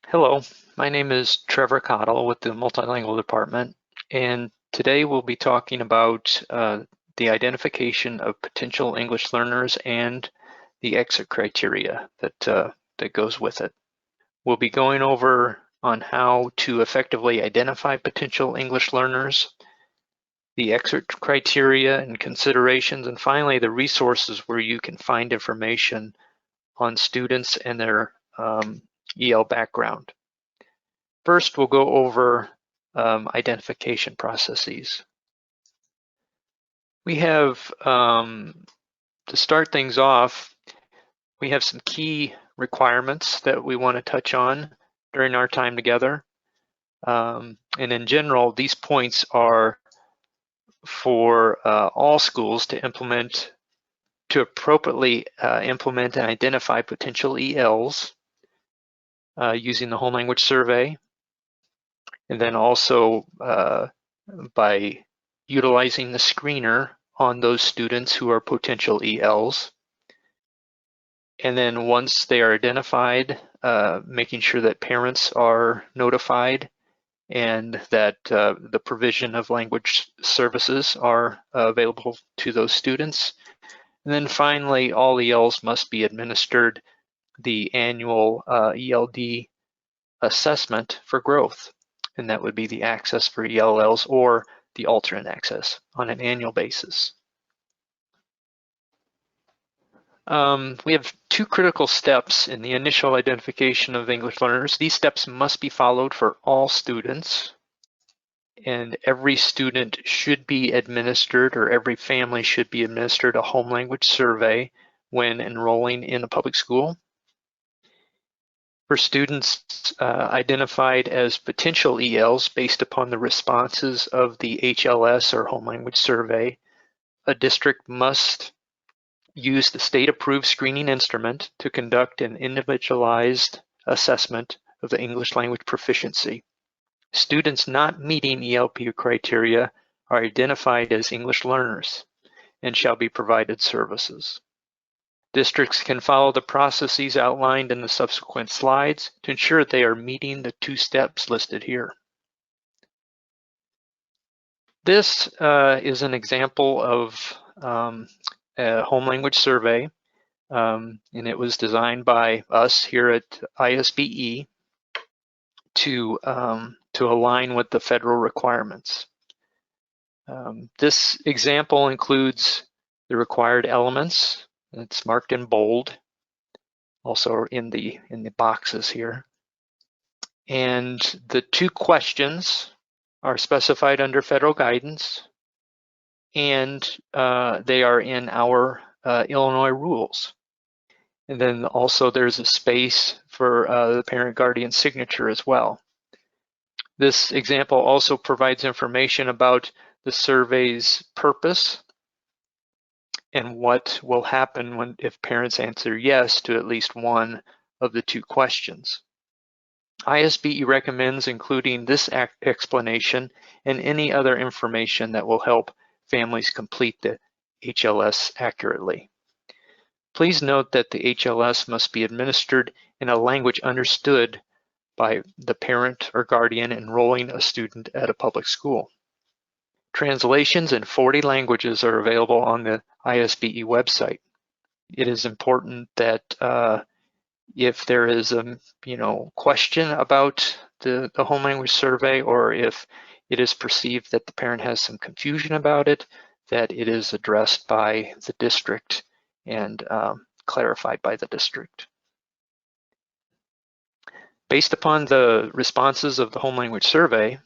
Hello, my name is Trevor Cottle with the Multilingual Department, and today we'll be talking about the identification of potential English learners and the exit criteria that goes with it. We'll be going over on how to effectively identify potential English learners, the exit criteria and considerations, and finally the resources where you can find information on students and their EL background. First, we'll go over identification processes. We have, to start things off, we have some key requirements that we want to touch on during our time together. And in general, these points are for all schools to appropriately implement and identify potential ELs using the Home Language Survey, and then also by utilizing the screener on those students who are potential ELs. And then once they are identified, making sure that parents are notified and that the provision of language services are available to those students. And then finally, all ELs must be administered the annual ELD assessment for growth. And that would be the access for ELLs or the alternate access on an annual basis. We have two critical steps in the initial identification of English learners. These steps must be followed for all students, and every student should be administered, or every family should be administered, a home language survey when enrolling in a public school. For students identified as potential ELs based upon the responses of the HLS or Home Language Survey, a district must use the state-approved screening instrument to conduct an individualized assessment of the English language proficiency. Students not meeting ELP criteria are identified as English learners and shall be provided services. Districts can follow the processes outlined in the subsequent slides to ensure they are meeting the two steps listed here. This is an example of a home language survey, and it was designed by us here at ISBE to align with the federal requirements. This example includes the required elements. It's marked in bold, also in the boxes here. And the two questions are specified under federal guidance, and they are in our Illinois rules. And then also there's a space for the parent guardian signature as well. This example also provides information about the survey's purpose and what will happen if parents answer yes to at least one of the two questions. ISBE recommends including this explanation and any other information that will help families complete the HLS accurately. Please note that the HLS must be administered in a language understood by the parent or guardian enrolling a student at a public school. Translations in 40 languages are available on the ISBE website. It is important that if there is a question about the home language survey, or if it is perceived that the parent has some confusion about it, that it is addressed by the district and clarified by the district. Based upon the responses of the home language survey,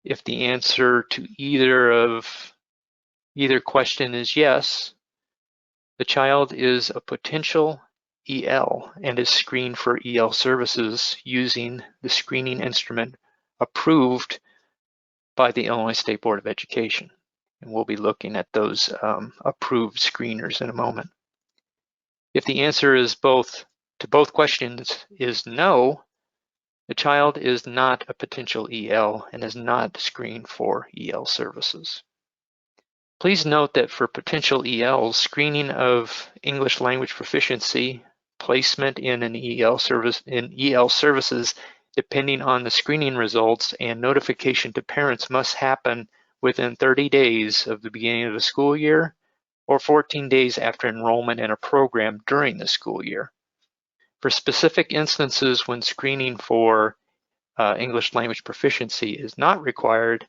if the answer to either question is yes, the child is a potential EL and is screened for EL services using the screening instrument approved by the Illinois State Board of Education. And we'll be looking at those approved screeners in a moment. If the answer is to both questions is no, the child is not a potential EL and is not screened for EL services. Please note that for potential ELs, screening of English language proficiency, placement in an EL services depending on the screening results, and notification to parents must happen within 30 days of the beginning of the school year or 14 days after enrollment in a program during the school year. For specific instances when screening for English language proficiency is not required,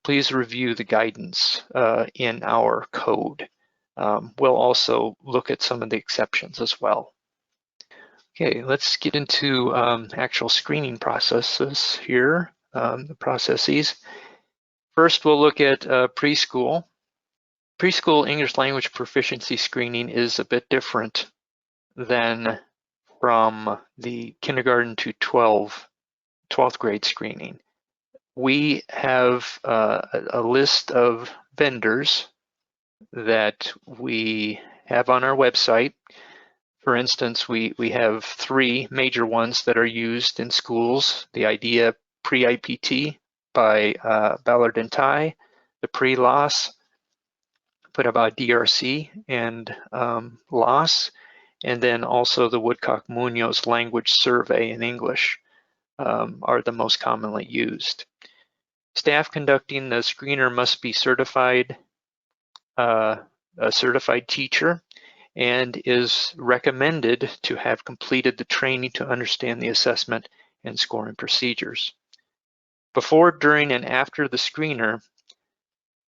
please review the guidance in our code. We'll also look at some of the exceptions as well. Okay, let's get into actual screening processes here, the processes. First, we'll look at preschool. Preschool English language proficiency screening is a bit different than from the kindergarten to 12th grade screening. We have a list of vendors that we have on our website. For instance, we have 3 major ones that are used in schools: the IDEA Pre-IPT by Ballard and Ty, the Pre-LOS put about DRC and LOS, and then also the Woodcock-Munoz Language Survey in English are the most commonly used. Staff conducting the screener must be certified, a certified teacher, and is recommended to have completed the training to understand the assessment and scoring procedures. Before, during, and after the screener,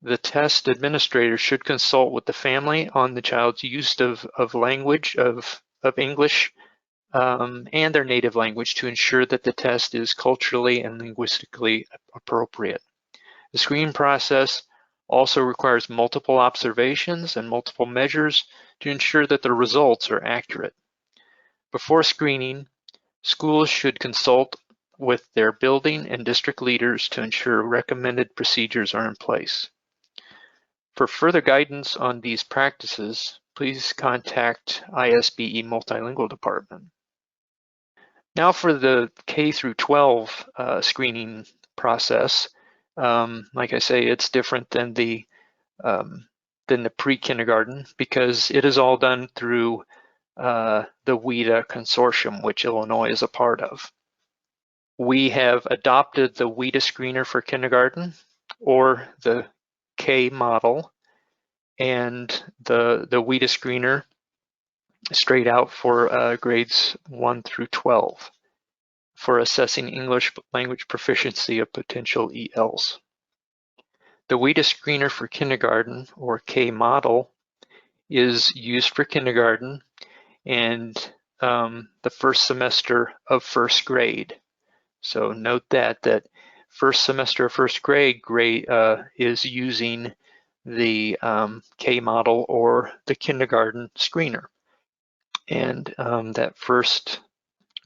the test administrator should consult with the family on the child's use of language, of English, and their native language to ensure that the test is culturally and linguistically appropriate. The screening process also requires multiple observations and multiple measures to ensure that the results are accurate. Before screening, schools should consult with their building and district leaders to ensure recommended procedures are in place. For further guidance on these practices, please contact ISBE Multilingual Department. Now for the K through 12 screening process. Like I say, it's different than the pre-kindergarten because it is all done through the WIDA consortium, which Illinois is a part of. We have adopted the WIDA screener for kindergarten, or the K model, and the WIDA screener straight out for grades 1 through 12 for assessing English language proficiency of potential ELs. The WIDA screener for kindergarten, or K model, is used for kindergarten and the first semester of first grade. So note that first semester of first grade is using the K model or the kindergarten screener. And that first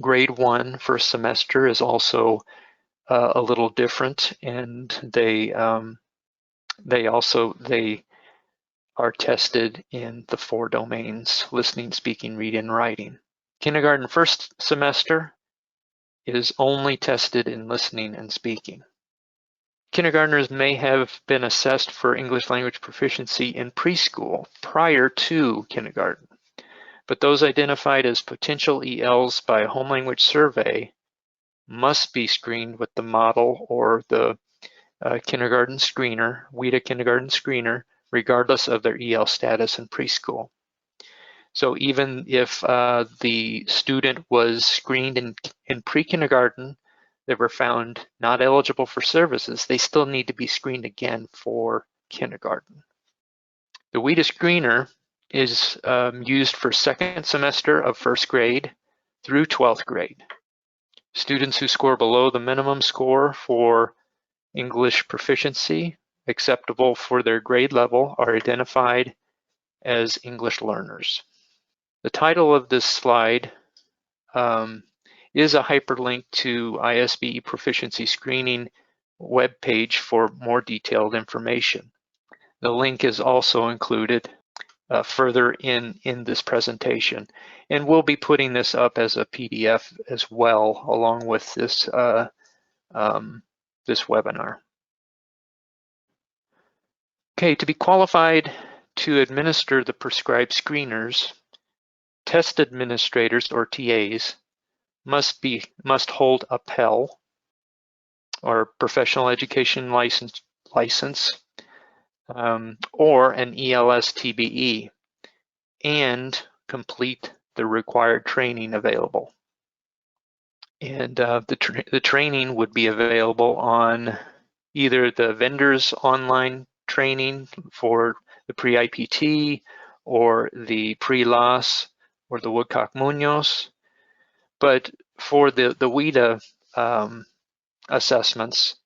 grade 1 first semester is also a little different, and they are tested in the 4 domains: listening, speaking, reading, and writing. Kindergarten first semester is only tested in listening and speaking. Kindergartners may have been assessed for English language proficiency in preschool prior to kindergarten, but those identified as potential ELs by a home language survey must be screened with the model or the kindergarten screener, WIDA kindergarten screener, regardless of their EL status in preschool. So even if the student was screened in pre-kindergarten, they were found not eligible for services, they still need to be screened again for kindergarten. The WIDA screener is used for second semester of first grade through 12th grade. Students who score below the minimum score for English proficiency acceptable for their grade level are identified as English learners. The title of this slide is a hyperlink to ISBE proficiency screening webpage for more detailed information. The link is also included further in this presentation, and we'll be putting this up as a PDF as well along with this this webinar. Okay, to be qualified to administer the prescribed screeners, test administrators, or TAs, must hold a Pell or professional education license, or an ELS TBE, and complete the required training available. And the training would be available on either the vendor's online training for the pre-IPT or the pre-LAS or the Woodcock Munoz. But for the WIDA assessments,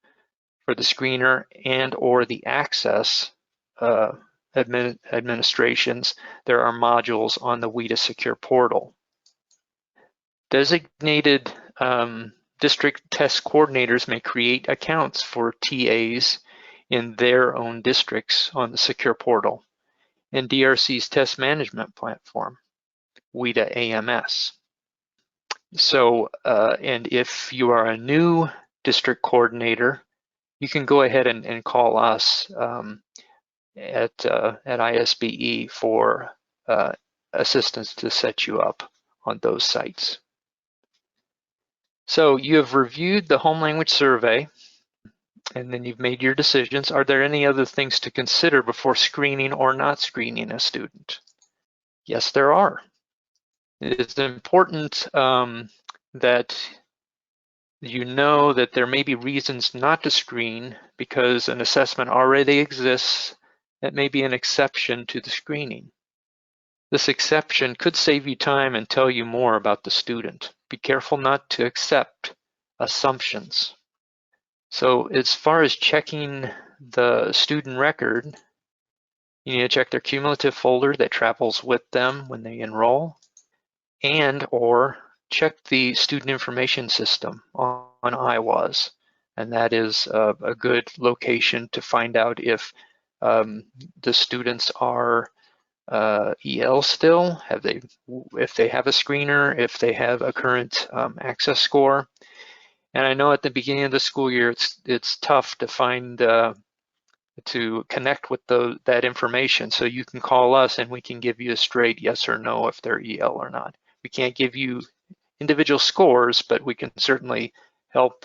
for the screener and or the access administrations, there are modules on the WIDA Secure portal. Designated district test coordinators may create accounts for TAs in their own districts on the Secure portal and DRC's test management platform, WIDA AMS. So, and if you are a new district coordinator, you can go ahead and call us at ISBE for assistance to set you up on those sites. So you have reviewed the home language survey, and then you've made your decisions. Are there any other things to consider before screening or not screening a student? Yes, there are. It is important that you know that there may be reasons not to screen because an assessment already exists that may be an exception to the screening. This exception could save you time and tell you more about the student. Be careful not to accept assumptions. So as far as checking the student record, you need to check their cumulative folder that travels with them when they enroll, and or check the student information system on IWAS. And that is a good location to find out if the students are EL still, if they have a screener, if they have a current access score. And I know at the beginning of the school year, it's tough to find, to connect with that information. So you can call us and we can give you a straight yes or no if they're EL or not. We can't give you individual scores, but we can certainly help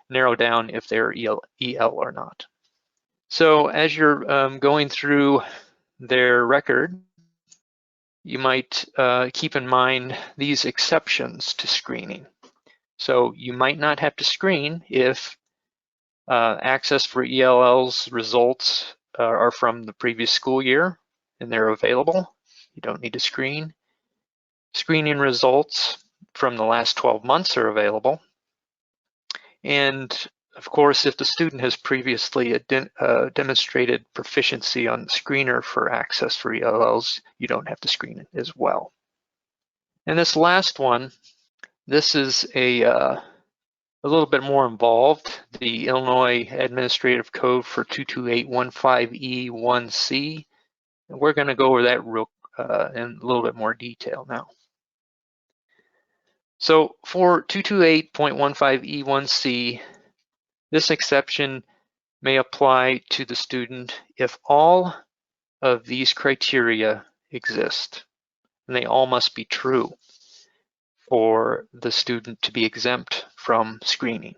narrow down if they're EL or not. So as you're going through their record, you might keep in mind these exceptions to screening. So you might not have to screen if access for ELL's results are from the previous school year and they're available. You don't need to screen. Screening results from the last 12 months are available. And of course, if the student has previously demonstrated proficiency on the screener for access for ELLs, you don't have to screen it as well. And this last one, this is a little bit more involved. The Illinois Administrative Code for 22815E1C. And we're going to go over that in a little bit more detail now. So for 228.15E1C, this exception may apply to the student if all of these criteria exist, and they all must be true for the student to be exempt from screening.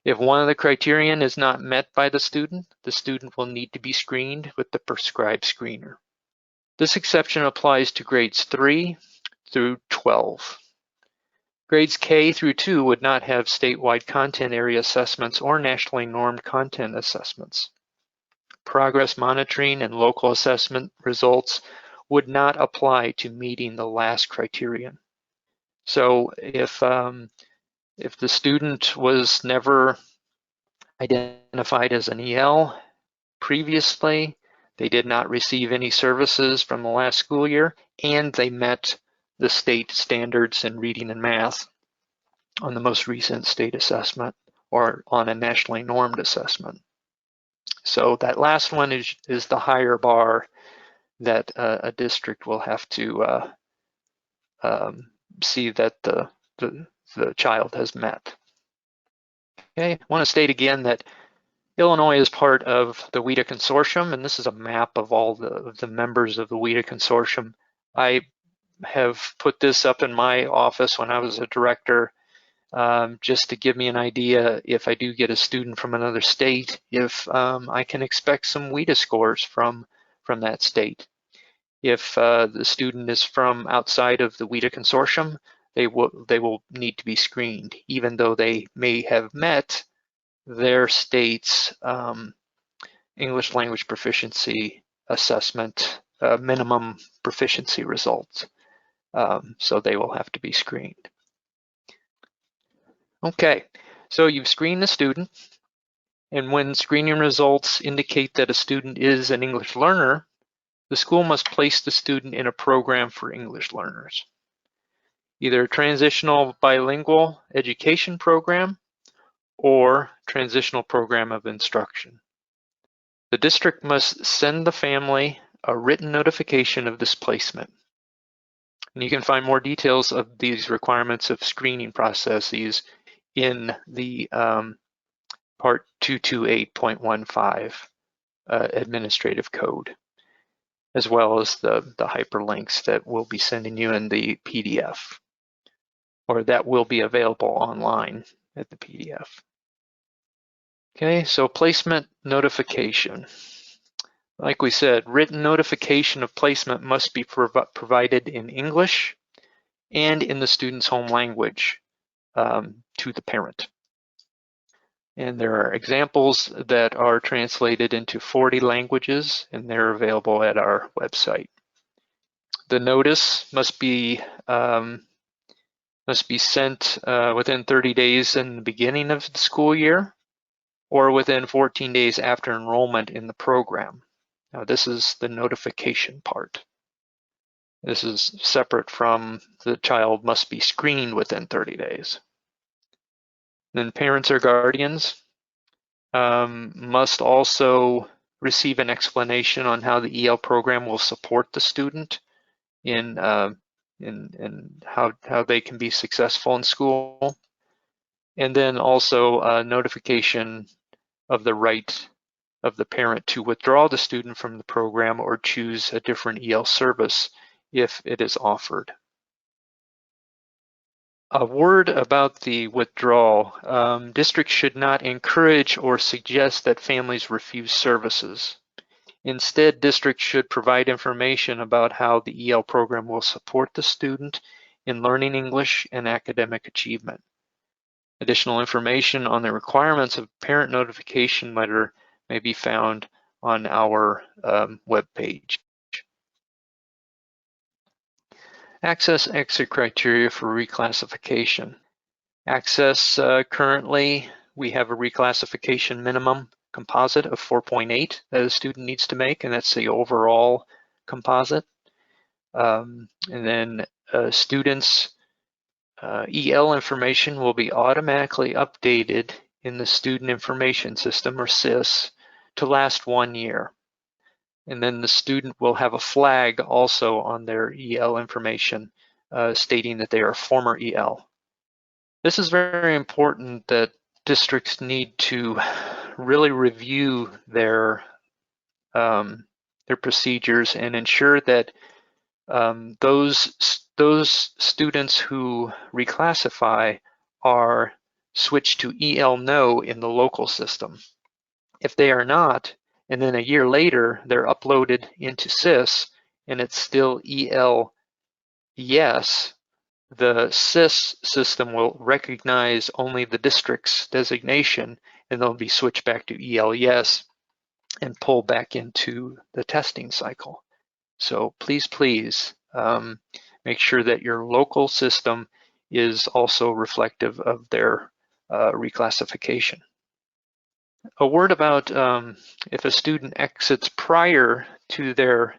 If one of the criterion is not met by the student will need to be screened with the prescribed screener. This exception applies to grades 3 through 12. Grades K through 2 would not have statewide content area assessments or nationally normed content assessments. Progress monitoring and local assessment results would not apply to meeting the last criterion. So if the student was never identified as an EL previously, they did not receive any services from the last school year, and they met the state standards in reading and math on the most recent state assessment or on a nationally normed assessment. So that last one is the higher bar that a district will have to see that the child has met. Okay, I want to state again that Illinois is part of the WIDA consortium, and this is a map of all the members of the WIDA consortium. I have put this up in my office when I was a director, just to give me an idea if I do get a student from another state, if I can expect some WIDA scores from that state. If the student is from outside of the WIDA consortium, they will need to be screened, even though they may have met their state's English language proficiency assessment minimum proficiency results. So they will have to be screened. Okay, so you've screened the student, and when screening results indicate that a student is an English learner, the school must place the student in a program for English learners, either a transitional bilingual education program or transitional program of instruction. The district must send the family a written notification of this placement. And you can find more details of these requirements of screening processes in the Part 228.15 administrative code, as well as the hyperlinks that we'll be sending you in the PDF, or that will be available online at the PDF. Okay, so placement notification. Like we said, written notification of placement must be provided in English and in the student's home language to the parent. And there are examples that are translated into 40 languages, and they're available at our website. The notice must be sent within 30 days in the beginning of the school year, or within 14 days after enrollment in the program. Now, this is the notification part. This is separate from the child must be screened within 30 days. Then parents or guardians must also receive an explanation on how the EL program will support the student in how they can be successful in school. And then also a notification of the right of the parent to withdraw the student from the program or choose a different EL service if it is offered. A word about the withdrawal. Districts should not encourage or suggest that families refuse services. Instead, districts should provide information about how the EL program will support the student in learning English and academic achievement. Additional information on the requirements of parent notification letter may be found on our webpage. Access exit criteria for reclassification. Access, currently, we have a reclassification minimum composite of 4.8 that a student needs to make, and that's the overall composite. And then students' EL information will be automatically updated in the Student Information System, or SIS, to last 1 year. And then the student will have a flag also on their EL information stating that they are former EL. This is very important, that districts need to really review their procedures and ensure that those students who reclassify are switched to EL No in the local system. If they are not, and then a year later they're uploaded into SIS and it's still EL Yes, the SIS system will recognize only the district's designation, and they'll be switched back to EL Yes and pull back into the testing cycle. So please make sure that your local system is also reflective of their reclassification. A word about if a student exits prior to their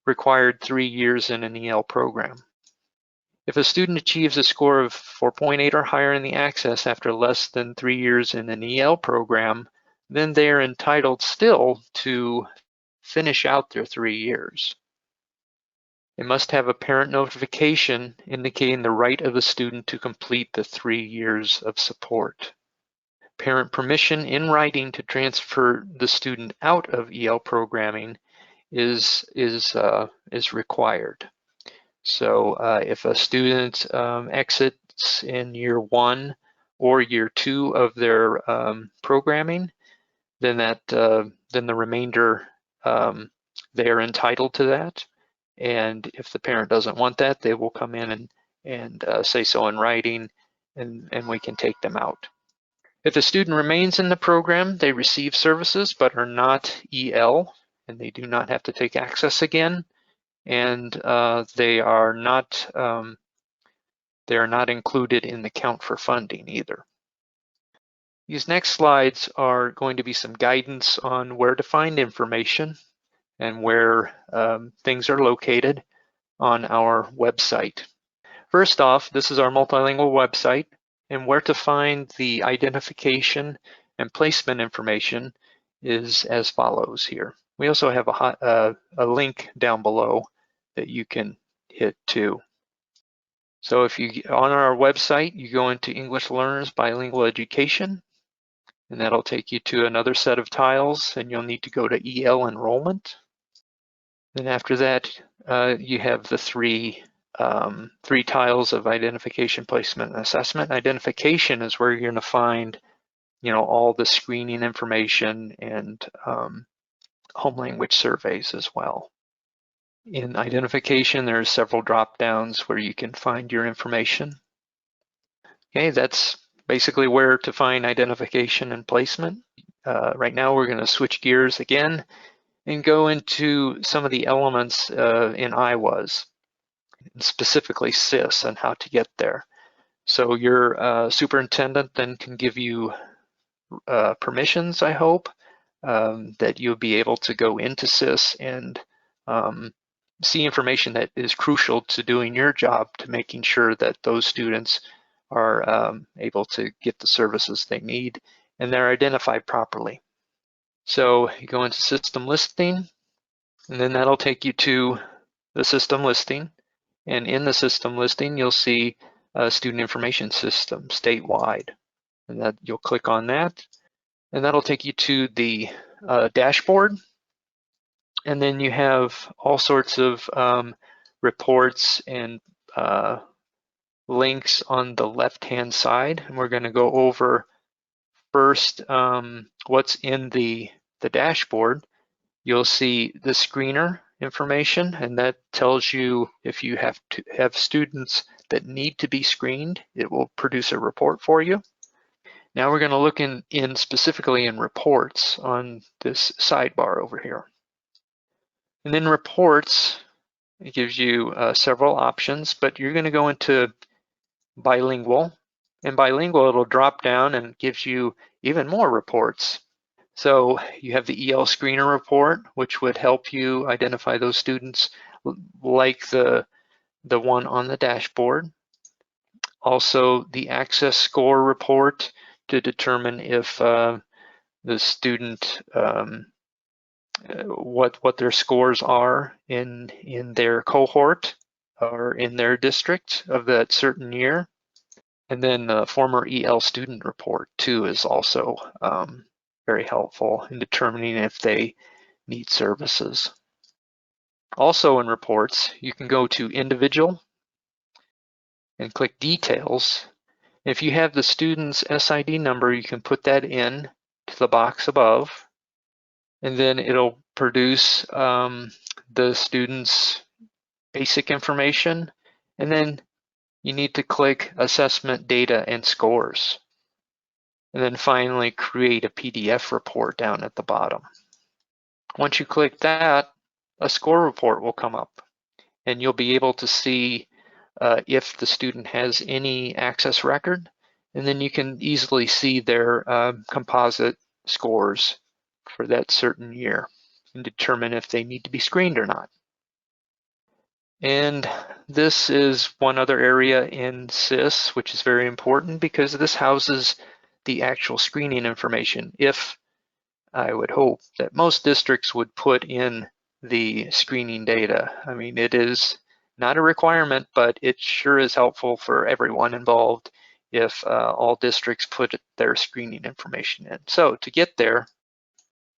required 3 years in an EL program. If a student achieves a score of 4.8 or higher in the Access after less than 3 years in an EL program, then they are entitled still to finish out their 3 years. They must have a parent notification indicating the right of the student to complete the 3 years of support. Parent permission in writing to transfer the student out of EL programming is required. So if a student exits in year 1 or year 2 of their programming, then then the remainder, they are entitled to that. And if the parent doesn't want that, they will come in and say so in writing, and we can take them out. If a student remains in the program, they receive services but are not EL, and they do not have to take access again, and they are not included in the count for funding either. These next slides are going to be some guidance on where to find information and where things are located on our website. First off, this is our multilingual website, and where to find the identification and placement information is as follows here. We also have a link down below that you can hit too. So if you, on our website, you go into English Learners Bilingual Education, and that'll take you to another set of tiles, and you'll need to go to EL enrollment. Then after that, you have the three tiles of identification, placement, and assessment. Identification is where you're going to find, all the screening information and home language surveys as well. In identification, there's several drop downs where you can find your information. Okay, that's basically where to find identification and placement. Right now, we're going to switch gears again and go into some of the elements in IWAS, specifically SIS, and how to get there. So your superintendent then can give you permissions, I hope, that you'll be able to go into SIS and see information that is crucial to doing your job, to making sure that those students are able to get the services they need and they're identified properly. So you go into system listing, and then that'll take you to the system listing. And in the system listing, you'll see a student information system statewide. And that you'll click on that, and that'll take you to the dashboard. And then you have all sorts of reports and links on the left-hand side. And we're going to go over first what's in the dashboard. You'll see the screener information, and that tells you if you have to have students that need to be screened, it will produce a report for you. Now we're going to look in specifically in reports on this sidebar over here. And in reports, it gives you several options, but you're going to go into bilingual. And bilingual, it'll drop down and gives you even more reports. So you have the EL screener report, which would help you identify those students like the one on the dashboard. Also, the access score report to determine if the student, what their scores are in their cohort or in their district of that certain year. And then the former EL student report too is also very helpful in determining if they need services. Also in reports, you can go to individual and click details. If you have the student's SID number, you can put that in to the box above, and then it'll produce the student's basic information. And then you need to click assessment data and scores. And then finally create a PDF report down at the bottom. Once you click that, a score report will come up, and you'll be able to see if the student has any access record, and then you can easily see their composite scores for that certain year and determine if they need to be screened or not. And this is one other area in SIS, which is very important because this houses the actual screening information. If I would hope that most districts would put in the screening data. I mean, it is not a requirement, but it sure is helpful for everyone involved if all districts put their screening information in. So to get there,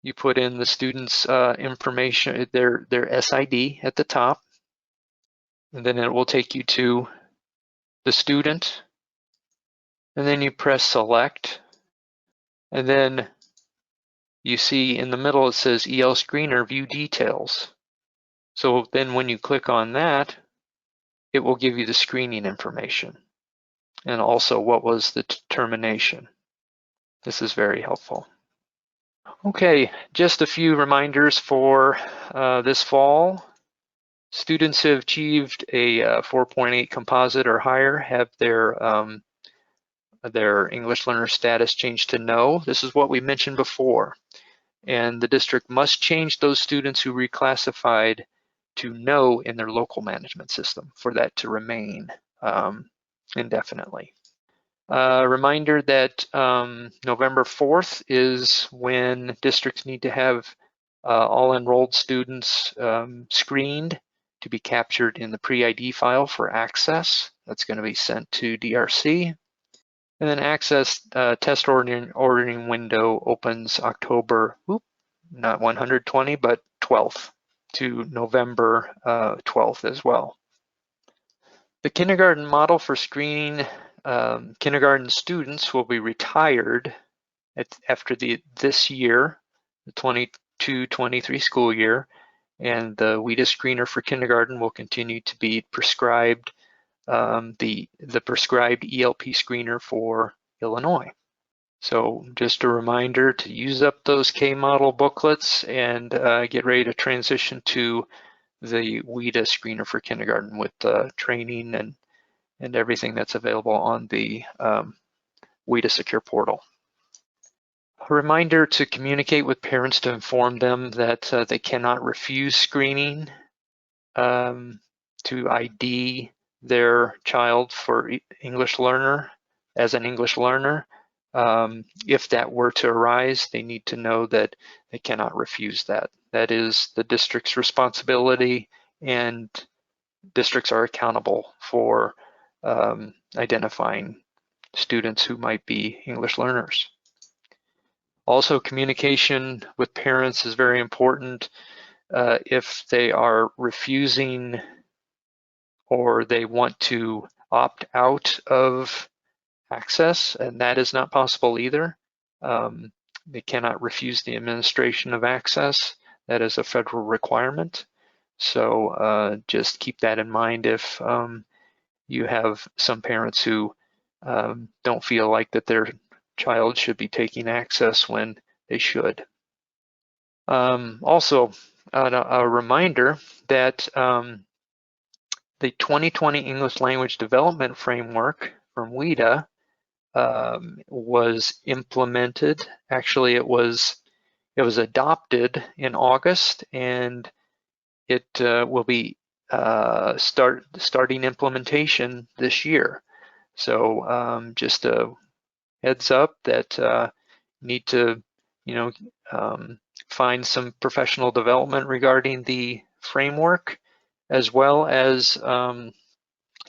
you put in the student's information, their SID at the top. and then it will take you to the student, and then you press select, and then you see in the middle it says EL Screener View Details. So then when you click on that, it will give you the screening information and also what was the determination. This is very helpful. Okay, just a few reminders for this fall. Students who have achieved a 4.8 composite or higher have their English learner status changed to no. This is what we mentioned before. And the district must change those students who reclassified to no in their local management system for that to remain indefinitely. Reminder that November 4th is when districts need to have all enrolled students screened to be captured in the pre-ID file for access. That's going to be sent to DRC. And then access test ordering window opens October, not 120, but 12th to November 12th as well. The kindergarten model for screening kindergarten students will be retired after this year, the 22-23 school year, and the WIDA screener for kindergarten will continue to be prescribed, the prescribed ELP screener for Illinois. So just a reminder to use up those K-model booklets and get ready to transition to the WIDA screener for kindergarten with training and everything that's available on the WIDA Secure portal. A reminder to communicate with parents to inform them that they cannot refuse screening to ID their child for English learner as an English learner. If that were to arise, they need to know that they cannot refuse that. That is the district's responsibility, and districts are accountable for identifying students who might be English learners. Also, communication with parents is very important. If they are refusing or they want to opt out of access, and that is not possible either. They cannot refuse the administration of access. That is a federal requirement. So just keep that in mind if you have some parents who don't feel like that their child should be taking access when they should. Also, a reminder that the 2020 English Language Development Framework from WIDA was implemented. Actually, it was adopted in August, and it will be starting implementation this year. So just a heads up that need to find some professional development regarding the framework, as well as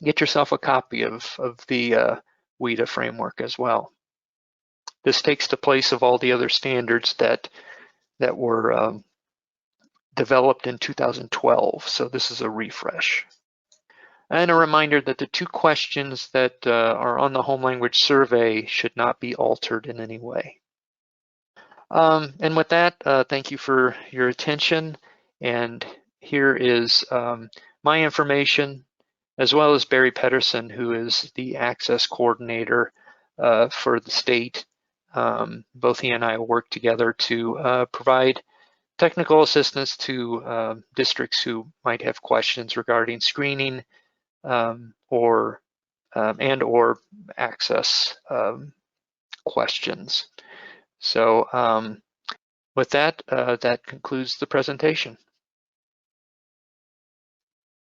get yourself a copy of the WIDA framework as well. This takes the place of all the other standards that were developed in 2012. So this is a refresh. And a reminder that the 2 questions that are on the home language survey should not be altered in any way. And with that, thank you for your attention. And here is my information, as well as Barry Pedersen, who is the access coordinator for the state. Both he and I work together to provide technical assistance to districts who might have questions regarding screening or access questions. So with that, that concludes the presentation.